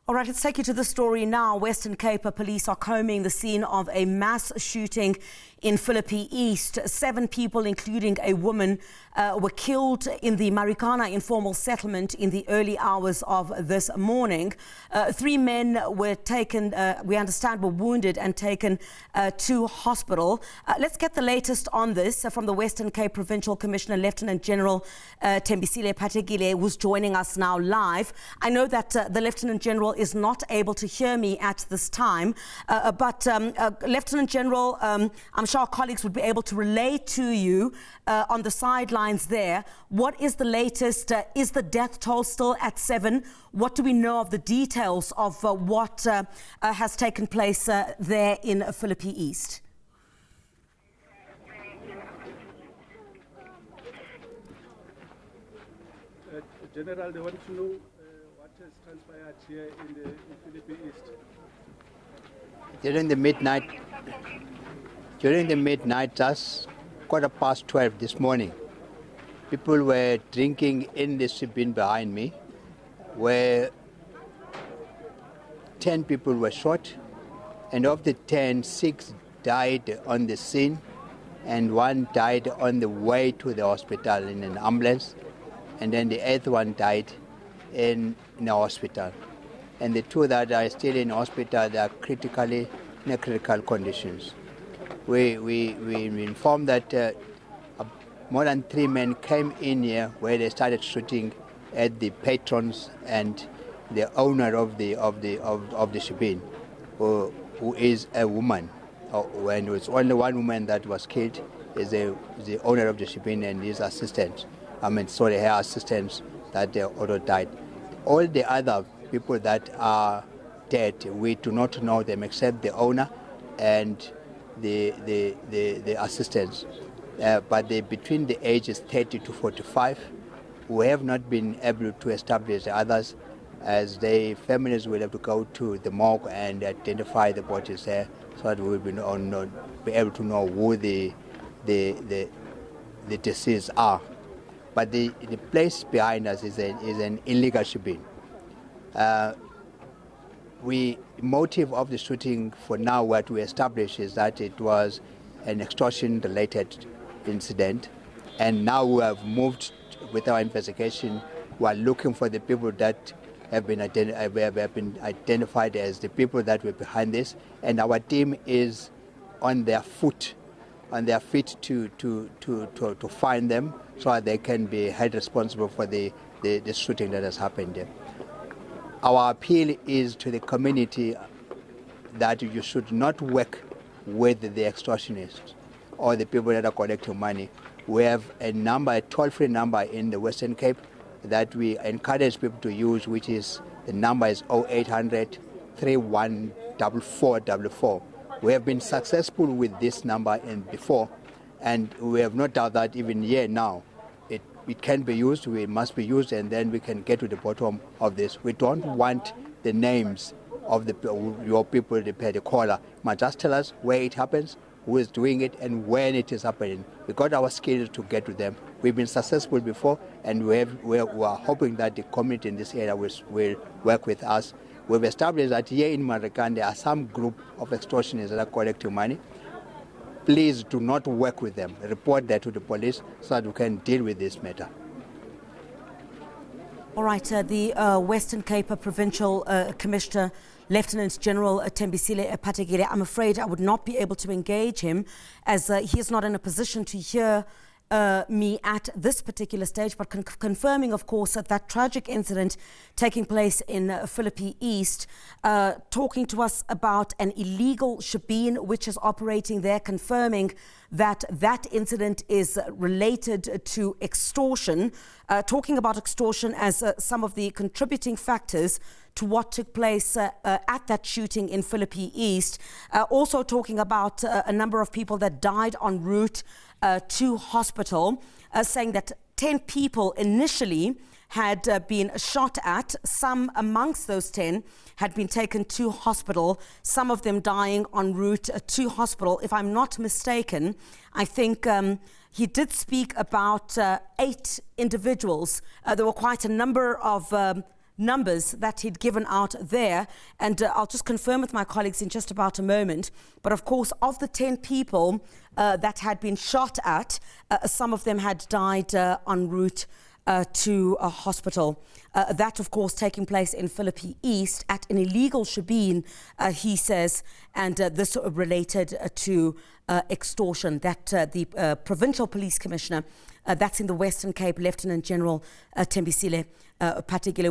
All right, let's take you to the story now. Western Cape police are combing the scene of a mass shooting in Philippi East. 7 people, including a woman, were killed in the Marikana informal settlement in the early hours of this morning. 3 men were taken, we understand, were wounded and taken to hospital. Let's get the latest on this from the Western Cape Provincial Commissioner, Lieutenant General Thembisile Patekile, who's joining us now live. I know that the Lieutenant General is not able to hear me at this time, but Lieutenant General, I'm sure our colleagues would be able to relay to you on the sidelines there. What is the latest? Is the death toll still at 7? What do we know of the details of what has taken place there in Philippi East? General, they want to know what has transpired here in Philippi East. During the midnight, just 12:15 this morning, people were drinking in the bin behind me, where 10 people were shot, and of the 10, 6 died on the scene, and 1 died on the way to the hospital in an ambulance, and then the 8th one died in a hospital. And the 2 that are still in hospital, they are critically in critical conditions. We informed that more than 3 men came in here where they started shooting at the patrons and the owner of the shebeen, who is a woman. When it was only 1 woman that was killed, is the owner of the shebeen and his assistant. Her assistants that they also died. All the other people that are dead, we do not know them except the owner and the assistants. But they're between the ages 30 to 45. We have not been able to establish the others, as the families will have to go to the morgue and identify the bodies there, so that we will be able to know who the deceased are. But the place behind us is an illegal shebeen. Motive of the shooting for now, what we establish is that it was an extortion-related incident, and now we have moved with our investigation. We are looking for the people that have been identified as the people that were behind this, and our team is on their feet to find them, so that they can be held responsible for the shooting that has happened there. Our appeal is to the community that you should not work with the extortionists or the people that are collecting money. We have a toll-free number in the Western Cape that we encourage people to use, which is, the number is 0800 314444. We have been successful with this number before, and we have no doubt that even here now, it can be used, it must be used, and then we can get to the bottom of this. We don't want the names of your people to pay the caller. But just tell us where it happens, who is doing it, and when it is happening. We got our skills to get to them. We've been successful before, and we are hoping that the community in this area will work with us. We've established that here in Marikana there are some group of extortionists that are collecting money. Please do not work with them. Report that to the police so that we can deal with this matter. All right, the Western Cape Provincial Commissioner, Lieutenant General Thembisile Patekile, I'm afraid I would not be able to engage him, as he is not in a position to hear me at this particular stage, but confirming, of course, that tragic incident taking place in Philippi East, talking to us about an illegal shebeen which is operating there, confirming that that incident is related to extortion, talking about extortion as some of the contributing factors to what took place at that shooting in Philippi East. Also talking about a number of people that died en route to hospital, saying that 10 people initially had been shot at. Some amongst those 10 had been taken to hospital, some of them dying en route to hospital. If I'm not mistaken, I think he did speak about 8 individuals. There were quite a number of numbers that he'd given out there. And I'll just confirm with my colleagues in just about a moment. But of course, of the 10 people that had been shot at, some of them had died en route to a hospital. That, of course, taking place in Philippi East at an illegal shebeen, he says, and this related to extortion. That the Provincial Police Commissioner, that's in the Western Cape, Lieutenant General Thembisile Patekile.